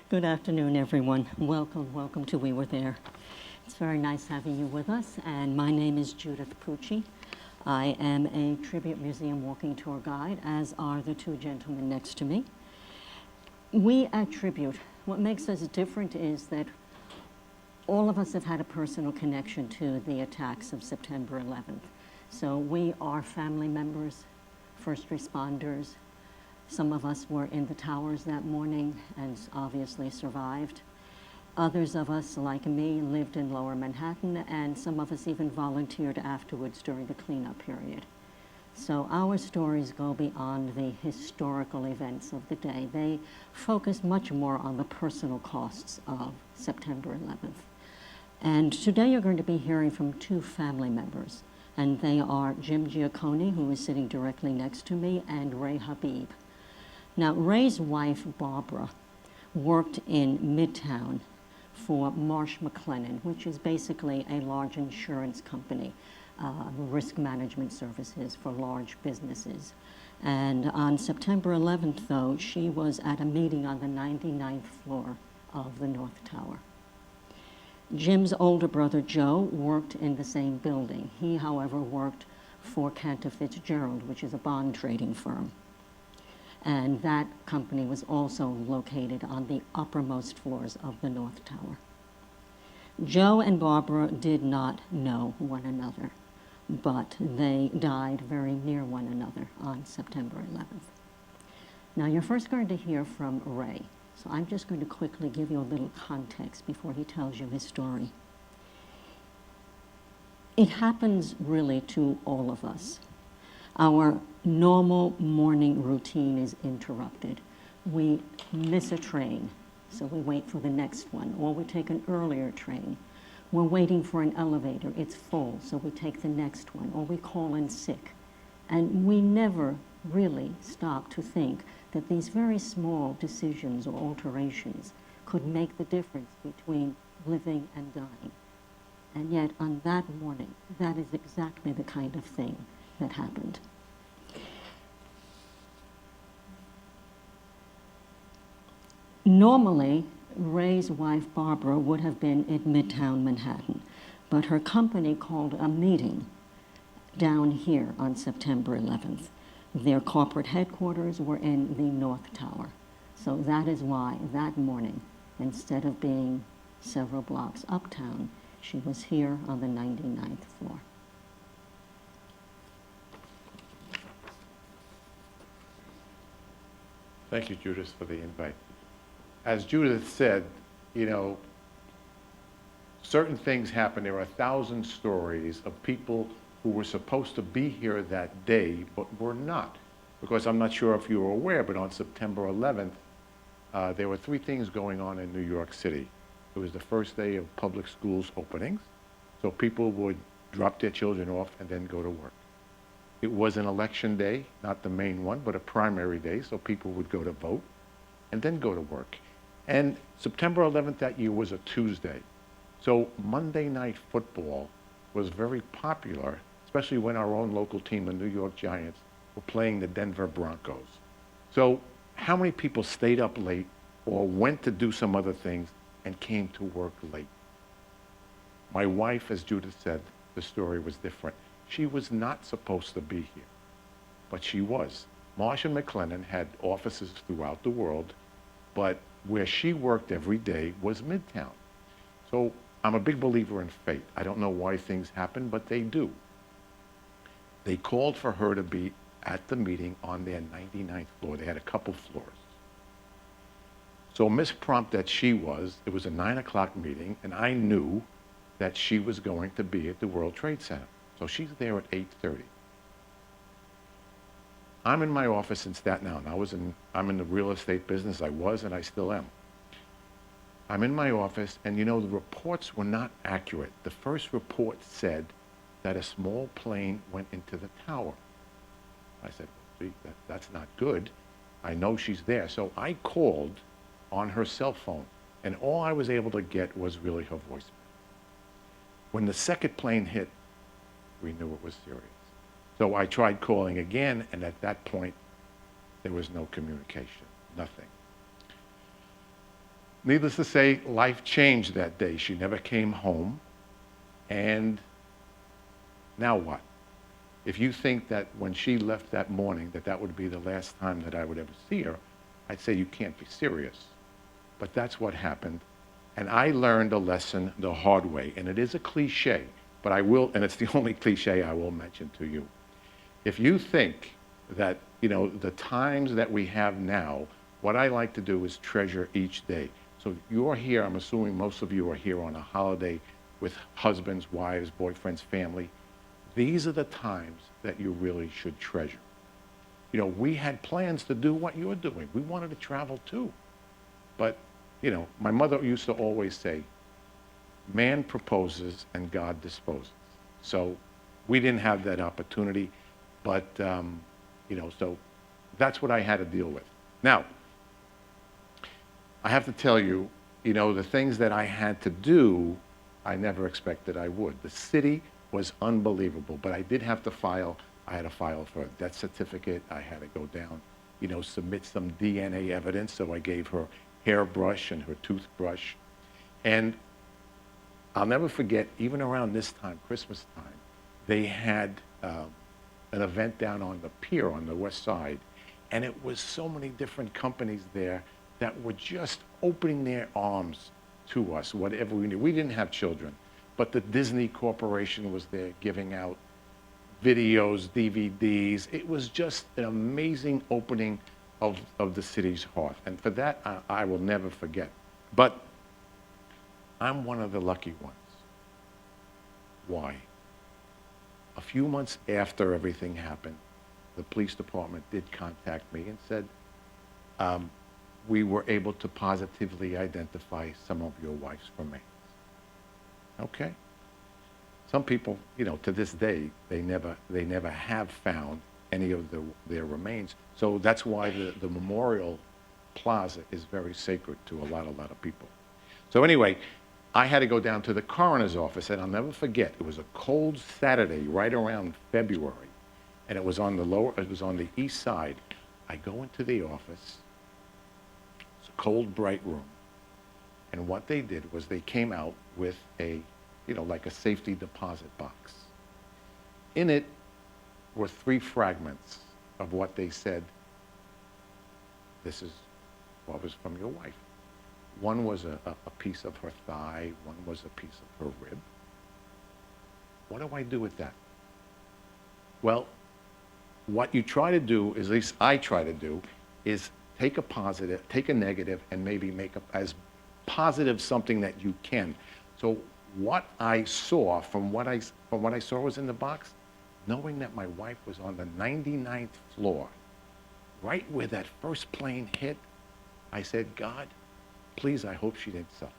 Good afternoon, everyone. Welcome to We Were There. It's very nice having you with us, and my name is Judith Pucci. I am a Tribute Museum walking tour guide, as are the two gentlemen next to me. We at Tribute, what makes us different is that all of us have had a personal connection to the attacks of September 11th. So we are family members, first responders. Some of us were in the towers that morning and obviously survived. Others of us, like me, lived in Lower Manhattan, and some of us even volunteered afterwards during the cleanup period. So our stories go beyond the historical events of the day. They focus much more on the personal costs of September 11th. And today you're going to be hearing from two family members, and they are Jim Giacconi, who is sitting directly next to me, and Ray Habib. Now, Ray's wife, Barbara, worked in Midtown for Marsh McLennan, which is basically a large insurance company, risk management services for large businesses. And on September 11th, though, she was at a meeting on the 99th floor of the North Tower. Jim's older brother, Joe, worked in the same building. He, however, worked for Cantor Fitzgerald, which is a bond trading firm. And that company was also located on the uppermost floors of the North Tower. Joe and Barbara did not know one another, but they died very near one another on September 11th. Now, you're first going to hear from Ray, so I'm just going to quickly give you a little context before he tells you his story. It happens really to all of us. Our normal morning routine is interrupted. We miss a train, so we wait for the next one, or we take an earlier train. We're waiting for an elevator, it's full, so we take the next one, or we call in sick. And we never really stop to think that these very small decisions or alterations could make the difference between living and dying. And yet, on that morning, that is exactly the kind of thing that happened. Normally, Ray's wife, Barbara, would have been in Midtown Manhattan, but her company called a meeting down here on September 11th. Their corporate headquarters were in the North Tower. So that is why that morning, instead of being several blocks uptown, she was here on the 99th floor. Thank you, Judith, for the invite. As Judith said, certain things happen. There are 1,000 stories of people who were supposed to be here that day, but were not. Because I'm not sure if you were aware, but on September 11th, there were 3 things going on in New York City. It was the first day of public schools openings, so people would drop their children off and then go to work. It was an election day, not the main one, but a primary day, so people would go to vote and then go to work. And September 11th that year was a Tuesday. So Monday Night Football was very popular, especially when our own local team, the New York Giants, were playing the Denver Broncos. So how many people stayed up late or went to do some other things and came to work late? My wife, as Judith said, the story was different. She was not supposed to be here, but she was. Marsh McLennan had offices throughout the world, but where she worked every day was Midtown. So I'm a big believer in fate. I don't know why things happen, but they do. They called for her to be at the meeting on their 99th floor. They had a couple floors. So Miss Prompt that she was, it was a 9 o'clock meeting, and I knew that she was going to be at the World Trade Center. So she's there at 8:30. I'm in my office in Staten Island. I'm in the real estate business. I was, and I still am. I'm in my office, and the reports were not accurate. The first report said that a small plane went into the tower. I said, see, that's not good. I know she's there. So I called on her cell phone, and all I was able to get was really her voicemail. When the second plane hit, we knew it was serious. So I tried calling again, and at that point, there was no communication, nothing. needless to say, life changed that day. She never came home. And now what? If you think that when she left that morning that that would be the last time that I would ever see her, I'd say you can't be serious. But that's what happened. And I learned a lesson the hard way. And it is a cliche, but I will, and it's the only cliche I will mention to you. If you think that, the times that we have now, what I like to do is treasure each day. So you're here, I'm assuming most of you are here on a holiday with husbands, wives, boyfriends, family. These are the times that you really should treasure. We had plans to do what you're doing. We wanted to travel too. But, my mother used to always say, man proposes and God disposes. So we didn't have that opportunity, but, so that's what I had to deal with. Now, I have to tell you, the things that I had to do, I never expected I would. The city was unbelievable, but I did have to file. I had to file for a death certificate. I had to go down, submit some DNA evidence. So I gave her hairbrush and her toothbrush. And I'll never forget, even around this time, Christmas time, they had an event down on the pier on the west side. And it was so many different companies there that were just opening their arms to us, whatever we need. We didn't have children, but the Disney Corporation was there giving out videos, DVDs. It was just an amazing opening of the city's heart. And for that, I will never forget. But I'm one of the lucky ones. Why? A few months after everything happened, the police department did contact me and said, we were able to positively identify some of your wife's remains. Okay? Some people, to this day, they never have found any of their remains. So that's why the Memorial Plaza is very sacred to a lot of people. So anyway, I had to go down to the coroner's office, and I'll never forget, it was a cold Saturday right around February, and it was on the east side. I go into the office. It's a cold, bright room. And what they did was they came out with a, like a safety deposit box. In it were 3 fragments of what they said, this is what was from your wife. One was a piece of her thigh, one was a piece of her rib. What do I do with that? Well, what you try to do, at least I try to do, is take a negative, and maybe make as positive something that you can. So what I saw from what I saw was in the box, knowing that my wife was on the 99th floor, right where that first plane hit, I said, God, please, I hope she didn't suffer.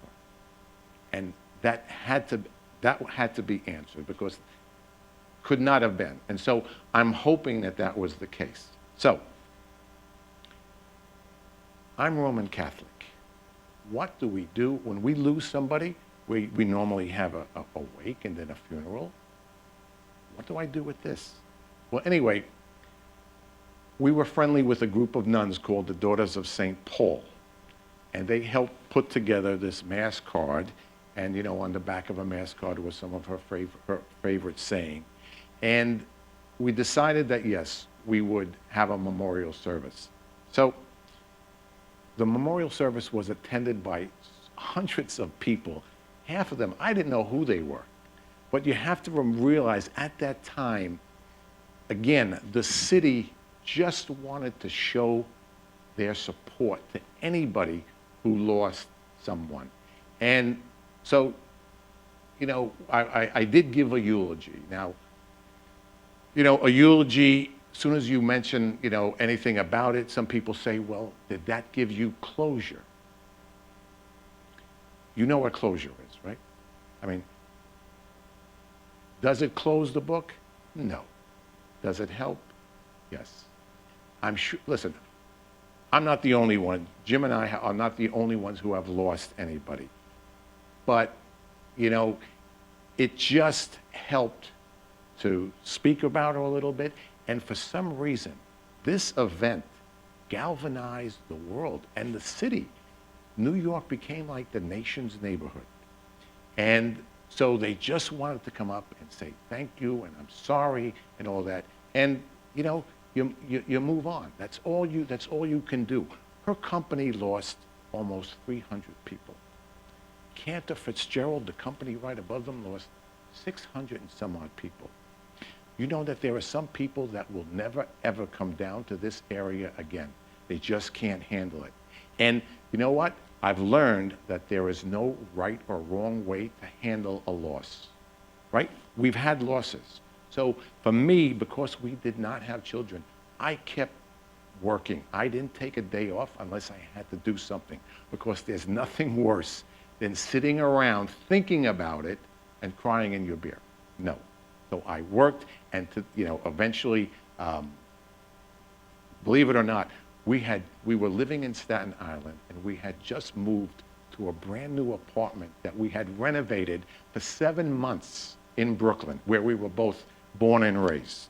And that had to be answered, because could not have been. And so I'm hoping that that was the case. So I'm Roman Catholic. What do we do when we lose somebody? We normally have a wake and then a funeral. What do I do with this? Well, anyway, we were friendly with a group of nuns called the Daughters of St. Paul. And they helped put together this mass card. And, on the back of a mass card was some of her favorite saying. And we decided that, yes, we would have a memorial service. So the memorial service was attended by hundreds of people. Half of them, I didn't know who they were. But you have to realize at that time, again, the city just wanted to show their support to anybody who lost someone. And so, I did give a eulogy. Now, a eulogy, as soon as you mention, anything about it, some people say, well, did that give you closure? You know what closure is, right? I mean, does it close the book? No. Does it help? Yes. I'm sure, listen, I'm not the only one. Jim and I are not the only ones who have lost anybody. But, it just helped to speak about her a little bit. And for some reason, this event galvanized the world and the city New York became like the nation's neighborhood. And so they just wanted to come up and say thank you and I'm sorry and all that. And you know, you move on. That's all you can do. Her company lost almost 300 people. Cantor Fitzgerald, the company right above them, lost 600 and some odd people. You know that there are some people that will never, ever come down to this area again. They just can't handle it. And you know what? I've learned that there is no right or wrong way to handle a loss, right? We've had losses. So for me, because we did not have children, I kept working. I didn't take a day off unless I had to do something, because there's nothing worse than sitting around thinking about it and crying in your beer. No. So I worked, and eventually, believe it or not, we were living in Staten Island, and we had just moved to a brand new apartment that we had renovated for 7 months in Brooklyn, where we were both born and raised.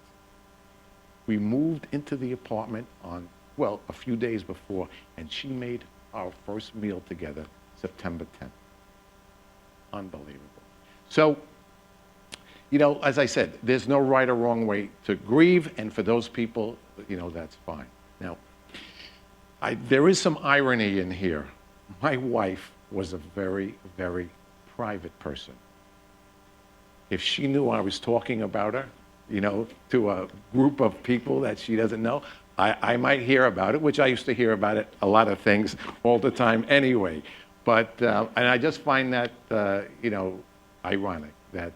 We moved into the apartment a few days before, and she made our first meal together September 10th. Unbelievable. So, as I said, there's no right or wrong way to grieve, and for those people, that's fine. Now, there is some irony in here. My wife was a very, very private person. If she knew I was talking about her, to a group of people that she doesn't know, I might hear about it, which I used to hear about it, a lot of things, all the time anyway. But, and I just find that, ironic that,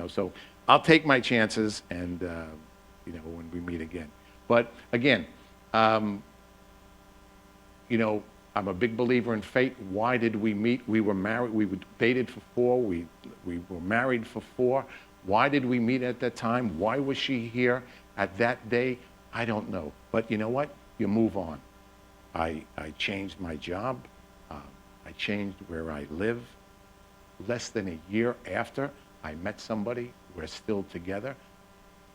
so I'll take my chances and, when we meet again. But again, I'm a big believer in fate. Why did we meet? We were married, we were dated for 4, we were married for 4. Why did we meet at that time? Why was she here at that day? I don't know. But you know what? You move on. I changed my job. I changed where I live. Less than a year after I met somebody, we're still together.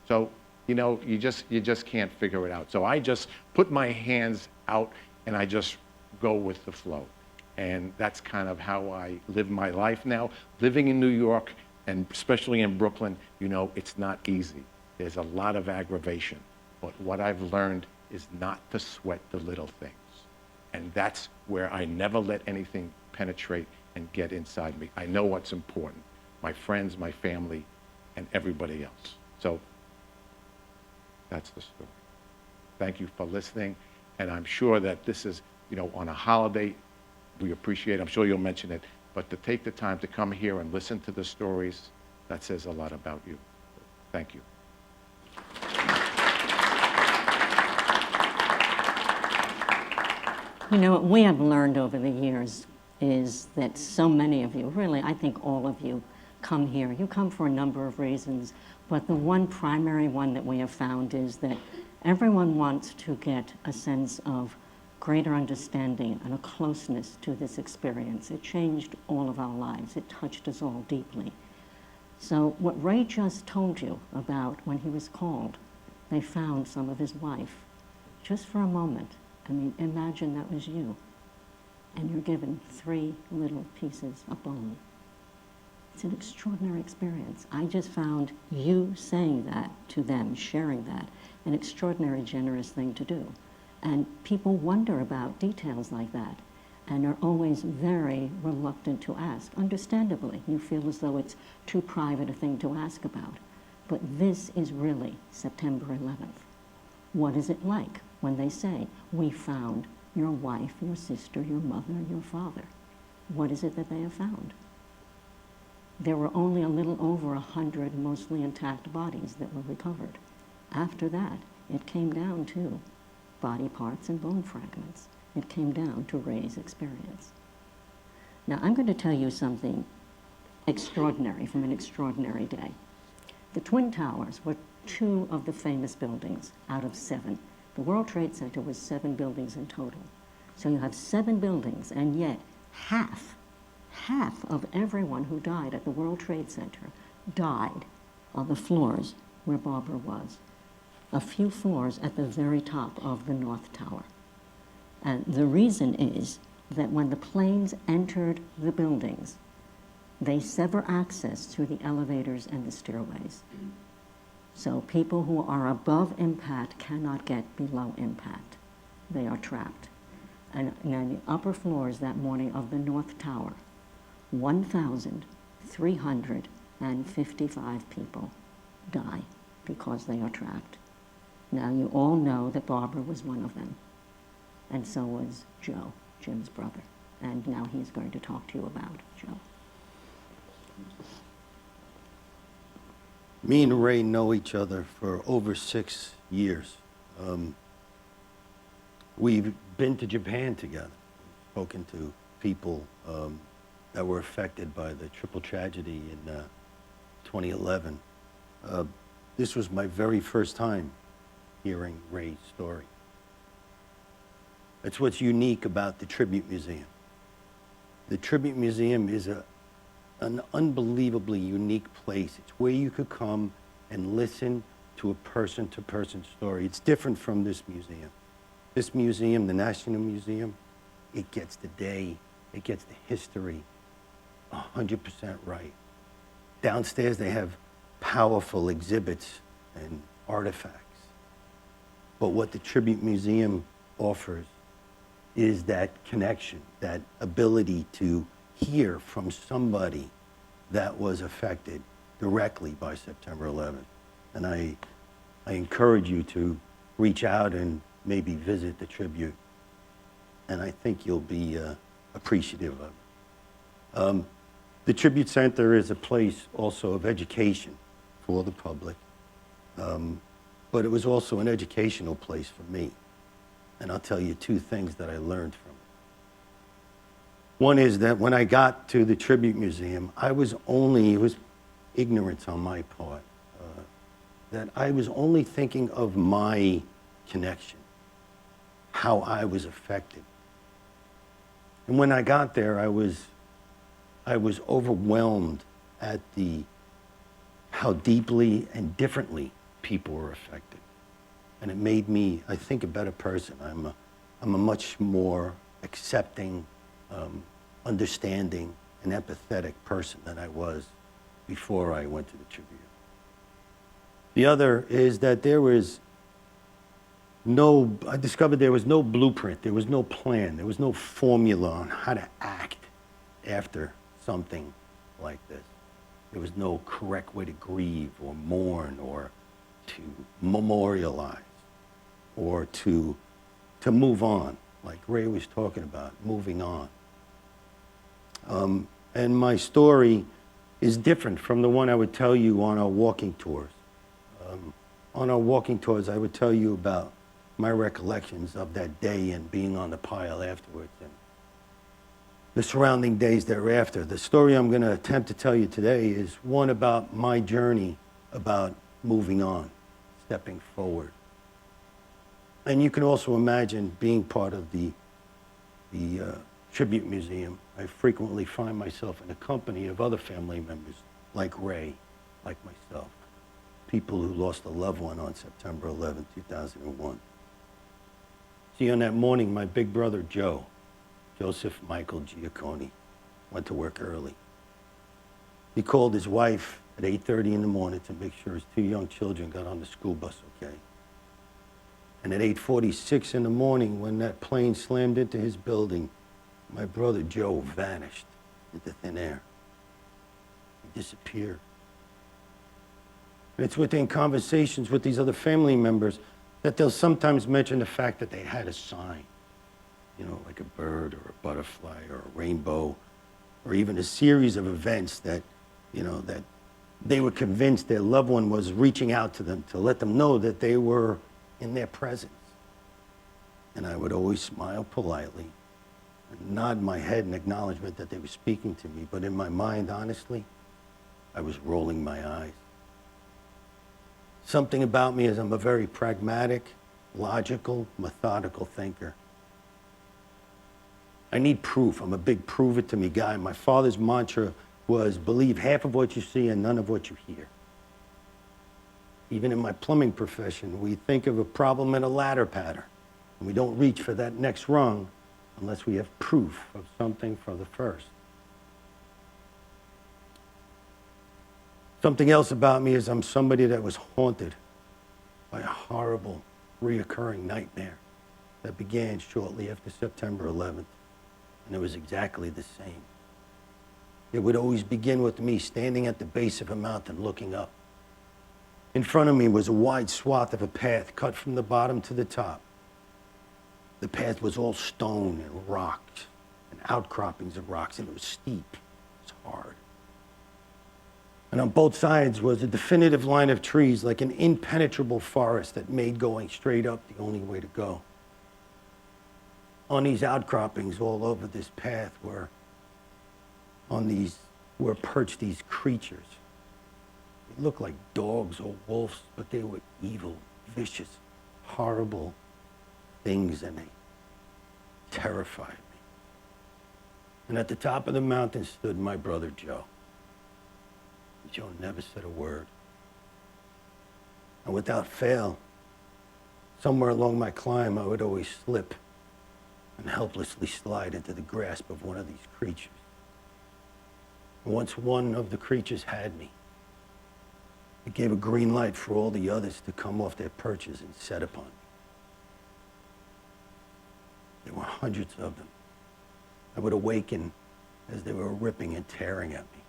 So, you just can't figure it out. So I just put my hands out and I just go with the flow. And that's kind of how I live my life now. Living in New York, and especially in Brooklyn, it's not easy. There's a lot of aggravation. But what I've learned is not to sweat the little things. And that's where I never let anything penetrate and get inside me. I know what's important. My friends, my family, and everybody else. So that's the story. Thank you for listening. And I'm sure that this is, on a holiday, we appreciate it. I'm sure you'll mention it. But to take the time to come here and listen to the stories, that says a lot about you. Thank you. What we have learned over the years is that so many of you, really, I think all of you, come here. You come for a number of reasons, but the one primary one that we have found is that everyone wants to get a sense of greater understanding and a closeness to this experience. It changed all of our lives. It touched us all deeply. So what Ray just told you about when he was called, they found some of his wife, just for a moment. I mean, imagine that was you, and you're given 3 little pieces of bone. It's an extraordinary experience. I just found you saying that to them, sharing that, an extraordinary, generous thing to do. And people wonder about details like that and are always very reluctant to ask. Understandably, you feel as though it's too private a thing to ask about. But this is really September 11th. What is it like when they say, we found your wife, your sister, your mother, your father? What is it that they have found? There were only a little over 100 mostly intact bodies that were recovered. After that, it came down to body parts and bone fragments. It came down to Ray's experience. Now, I'm going to tell you something extraordinary from an extraordinary day. The Twin Towers were 2 of the famous buildings out of 7. The World Trade Center was 7 buildings in total. So you have 7 buildings, and yet half of everyone who died at the World Trade Center died on the floors where Barbara was. A few floors at the very top of the North Tower. And the reason is that when the planes entered the buildings, they sever access to the elevators and the stairways. So people who are above impact cannot get below impact. They are trapped. And on the upper floors that morning of the North Tower, 1,355 people die because they are trapped. Now, you all know that Barbara was one of them, and so was Joe, Jim's brother. And now he's going to talk to you about Joe. Me and Ray know each other for over 6 years. We've been to Japan together, spoken to people that were affected by the triple tragedy in 2011. This was my very first time hearing Ray's story. That's what's unique about the Tribute Museum. The Tribute Museum is an unbelievably unique place. It's where you could come and listen to a person-to-person story. It's different from this museum. This museum, the National Museum, it gets the day, it gets the history 100% right. Downstairs they have powerful exhibits and artifacts. But what the Tribute Museum offers is that connection, that ability to hear from somebody that was affected directly by September 11th. And I encourage you to reach out and maybe visit the Tribute. And I think you'll be appreciative of it. The Tribute Center is a place also of education for the public. But it was also an educational place for me. And I'll tell you 2 things that I learned from it. One is that when I got to the Tribute Museum, it was ignorance on my part, that I was only thinking of my connection, how I was affected. And when I got there, I was overwhelmed at how deeply and differently people were affected. And it made me, I think, a better person. I'm a much more accepting, understanding, and empathetic person than I was before I went to the Tribute. The other is that I discovered there was no blueprint, there was no plan, there was no formula on how to act after something like this. There was no correct way to grieve or mourn or to memorialize or to move on, like Ray was talking about, moving on. And my story is different from the one I would tell you on our walking tours. On our walking tours, I would tell you about my recollections of that day and being on the pile afterwards and the surrounding days thereafter. The story I'm going to attempt to tell you today is one about my journey, about moving on, stepping forward. And you can also imagine being part of the Tribute Museum. I frequently find myself in the company of other family members like Ray, like myself, people who lost a loved one on September 11, 2001. See, on that morning, my big brother Joe, Joseph Michael Giacconi, went to work early. He called his wife at 8:30 in the morning to make sure his 2 young children got on the school bus okay. And at 8:46 in the morning, when that plane slammed into his building, my brother Joe vanished into thin air. He disappeared. And it's within conversations with these other family members that they'll sometimes mention the fact that they had a sign, you know, like a bird or a butterfly or a rainbow, or even a series of events that, you know, that they were convinced their loved one was reaching out to them to let them know that they were in their presence. And I would always smile politely and nod my head in acknowledgement that they were speaking to me. But in my mind, honestly, I was rolling my eyes. Something about me is I'm a very pragmatic, logical, methodical thinker. I need proof. I'm a big prove it to me guy. My father's mantra was believe half of what you see and none of what you hear. Even in my plumbing profession, we think of a problem in a ladder pattern. And we don't reach for that next rung unless we have proof of something for the first. Something else about me is I'm somebody that was haunted by a horrible, reoccurring nightmare that began shortly after September 11th, and it was exactly the same. It would always begin with me standing at the base of a mountain looking up. In front of me was a wide swath of a path cut from the bottom to the top. The path was all stone and rocks and outcroppings of rocks, and it was steep. It was hard. And on both sides was a definitive line of trees, like an impenetrable forest that made going straight up the only way to go. On these outcroppings all over this path were perched these creatures. They looked like dogs or wolves, but they were evil, vicious, horrible things, and they terrified me. And at the top of the mountain stood my brother Joe. Joe never said a word. And without fail, somewhere along my climb, I would always slip and helplessly slide into the grasp of one of these creatures. And once one of the creatures had me, it gave a green light for all the others to come off their perches and set upon me. There were hundreds of them. I would awaken as they were ripping and tearing at me.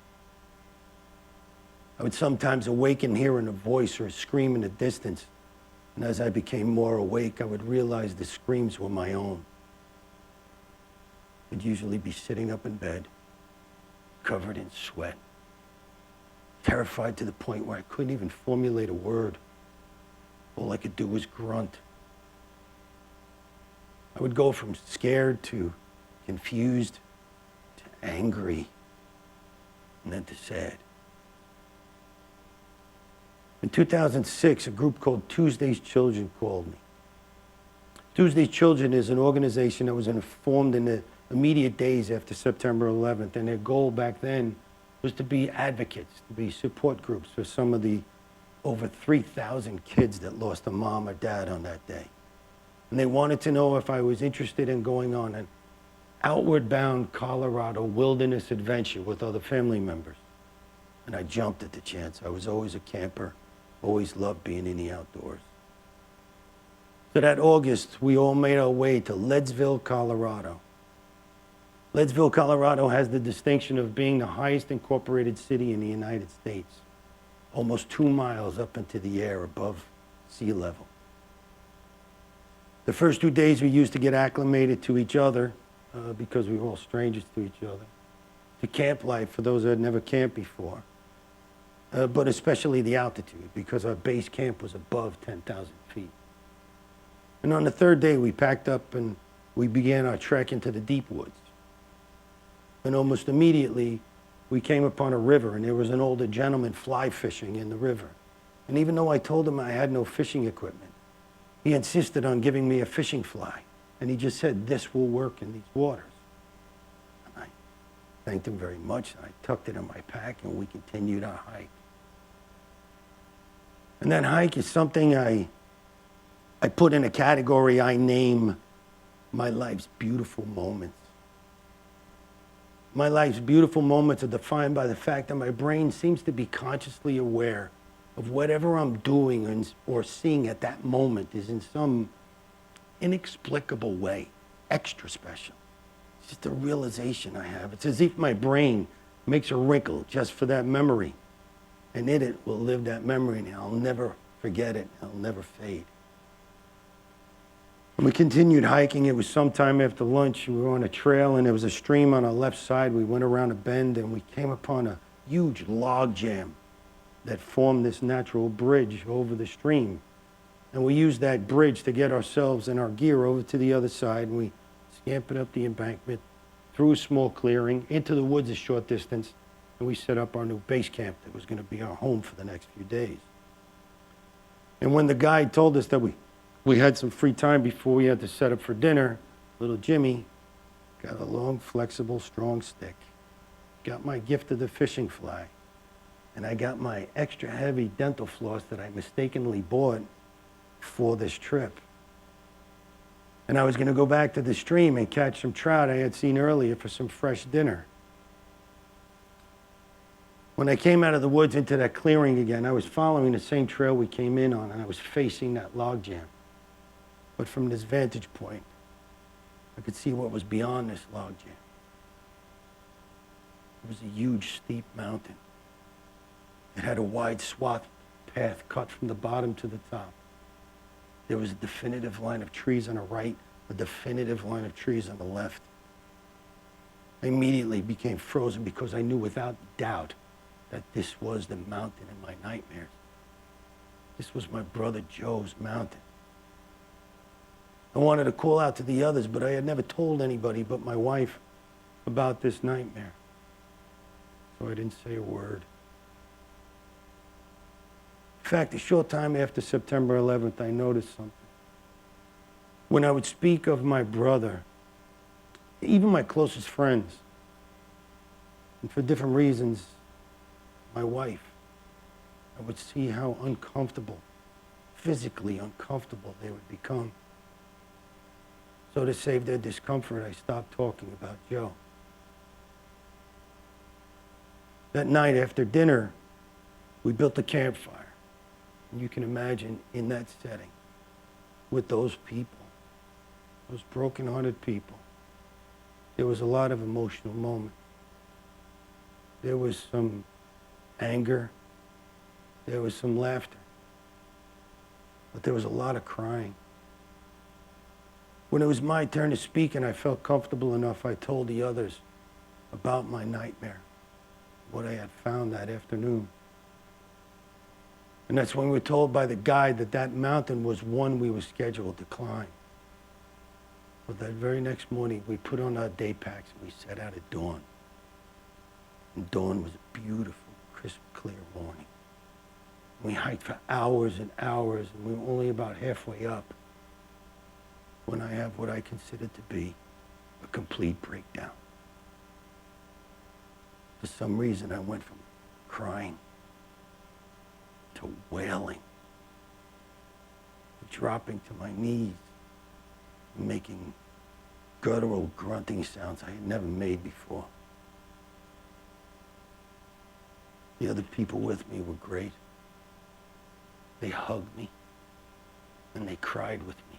I would sometimes awaken hearing a voice or a scream in the distance, and as I became more awake, I would realize the screams were my own. I'd usually be sitting up in bed, covered in sweat, terrified to the point where I couldn't even formulate a word. All I could do was grunt. I would go from scared to confused to angry, and then to sad. In 2006, a group called Tuesday's Children called me. Tuesday's Children is an organization that was formed in the immediate days after September 11th, and their goal back then was to be advocates, to be support groups for some of the over 3,000 kids that lost a mom or dad on that day. And they wanted to know if I was interested in going on an outward-bound Colorado wilderness adventure with other family members. And I jumped at the chance. I was always a camper, always loved being in the outdoors. So that August, we all made our way to Leadsville, Colorado. Leadsville, Colorado has the distinction of being the highest incorporated city in the United States, almost 2 miles up into the air above sea level. The first 2 days we used to get acclimated to each other because we were all strangers to each other, to camp life for those that had never camped before, but especially the altitude because our base camp was above 10,000 feet. And on the third day we packed up and we began our trek into the deep woods. And almost immediately, we came upon a river, and there was an older gentleman fly fishing in the river. And even though I told him I had no fishing equipment, he insisted on giving me a fishing fly. And he just said, "This will work in these waters." And I thanked him very much. I tucked it in my pack, and we continued our hike. And that hike is something I put in a category I name my life's beautiful moments. My life's beautiful moments are defined by the fact that my brain seems to be consciously aware of whatever I'm doing or seeing at that moment is in some inexplicable way extra special. It's just a realization I have. It's as if my brain makes a wrinkle just for that memory, and in it will live that memory, and I'll never forget it. It'll never fade. When we continued hiking, it was sometime after lunch. We were on a trail, and there was a stream on our left side. We went around a bend, and we came upon a huge log jam that formed this natural bridge over the stream. And we used that bridge to get ourselves and our gear over to the other side, and we scampered up the embankment, through a small clearing, into the woods a short distance, and we set up our new base camp that was going to be our home for the next few days. And when the guide told us that we had some free time before we had to set up for dinner, little Jimmy got a long, flexible, strong stick, got my gift of the fishing fly, and I got my extra heavy dental floss that I mistakenly bought for this trip. And I was going to go back to the stream and catch some trout I had seen earlier for some fresh dinner. When I came out of the woods into that clearing again, I was following the same trail we came in on, and I was facing that log jam. But from this vantage point, I could see what was beyond this log jam. It was a huge, steep mountain. It had a wide swath path cut from the bottom to the top. There was a definitive line of trees on the right, a definitive line of trees on the left. I immediately became frozen because I knew without doubt that this was the mountain in my nightmares. This was my brother Joe's mountain. I wanted to call out to the others, but I had never told anybody but my wife about this nightmare. So I didn't say a word. In fact, a short time after September 11th, I noticed something. When I would speak of my brother, even my closest friends, and for different reasons, my wife, I would see how uncomfortable, physically uncomfortable they would become. So to save their discomfort, I stopped talking about Joe. That night after dinner, we built a campfire. And you can imagine in that setting, with those people, those broken-hearted people, there was a lot of emotional moments. There was some anger. There was some laughter. But there was a lot of crying. When it was my turn to speak and I felt comfortable enough, I told the others about my nightmare, what I had found that afternoon. And that's when we were told by the guide that that mountain was one we were scheduled to climb. But that very next morning, we put on our day packs and we set out at dawn. And dawn was a beautiful, crisp, clear morning. We hiked for hours and hours, and we were only about halfway up when I have what I consider to be a complete breakdown. For some reason, I went from crying to wailing, to dropping to my knees, and making guttural grunting sounds I had never made before. The other people with me were great. They hugged me, and they cried with me.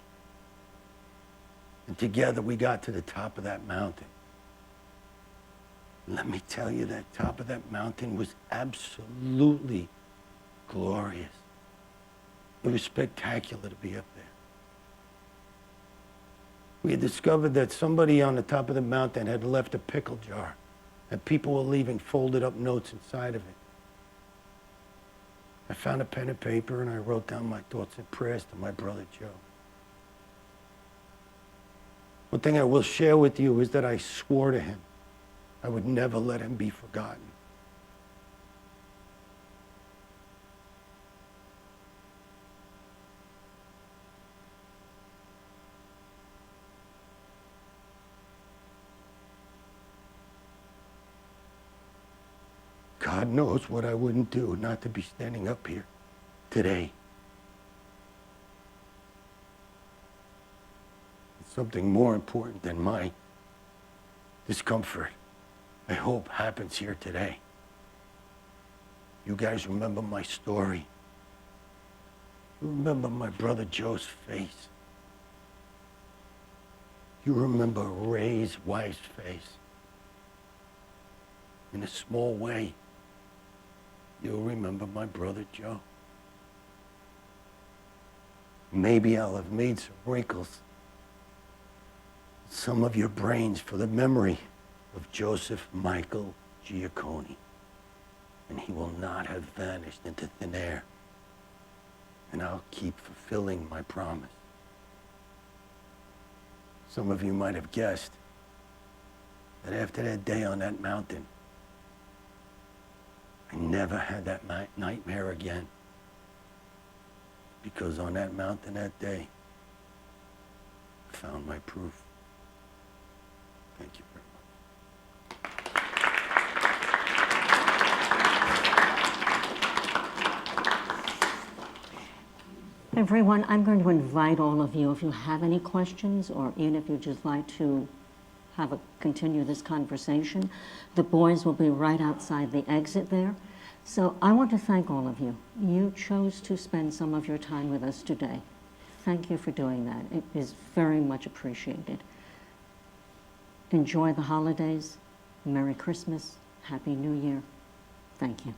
And together we got to the top of that mountain. Let me tell you, that top of that mountain was absolutely glorious. It was spectacular to be up there. We had discovered that somebody on the top of the mountain had left a pickle jar, and people were leaving folded up notes inside of it. I found a pen and paper and I wrote down my thoughts and prayers to my brother Joe. One thing I will share with you is that I swore to him I would never let him be forgotten. God knows what I wouldn't do not to be standing up here today. Something more important than my discomfort, I hope, happens here today. You guys remember my story. You remember my brother Joe's face. You remember Ray's wife's face. In a small way, you'll remember my brother Joe. Maybe I'll have made some wrinkles in some of your brains for the memory of Joseph Michael Giacconi, and he will not have vanished into thin air, and I'll keep fulfilling my promise. Some of you might have guessed that after that day on that mountain, I never had that nightmare again. Because on that mountain that day, I found my proof. Thank you very much. Everyone, I'm going to invite all of you, if you have any questions, or even if you'd just like to continue this conversation, the boys will be right outside the exit there. So I want to thank all of you. You chose to spend some of your time with us today. Thank you for doing that. It is very much appreciated. Enjoy the holidays. Merry Christmas. Happy New Year. Thank you.